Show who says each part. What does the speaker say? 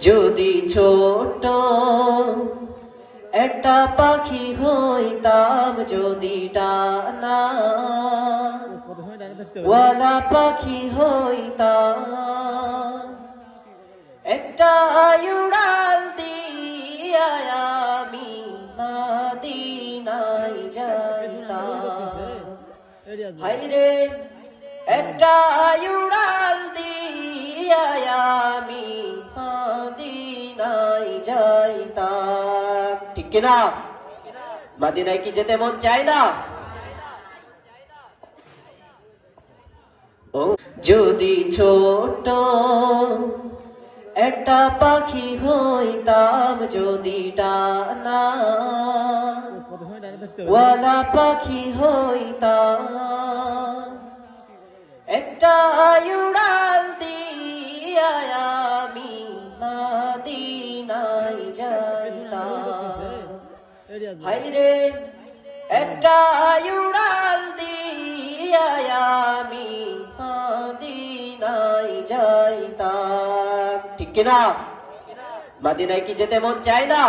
Speaker 1: যদি ছোট একটা পাখি হইতাম, যদি ডানা ওয়ালা পাখি হইতাম, একটা উড়াল দিয়া আমি মদিনায় যাইতাম। হায়রে একটা উড়াল দিয়া আমি মদিনায় যাইতাম। ঠিক কিনা? মদিনায় কি যেতে মন চায় না? ও যদি ছোট একটা পাখি হইতাম, যদি ডানা ওয়ালা পাখি হইতাম, একটা উড়াল দিয়া আমি মদিনায় যাইতাম। হায়রে একটা উড়াল দিয়া আমি মদিনায় যাইতাম। ঠিক কিনা? মদিনায় কি যেতে মন চায় না?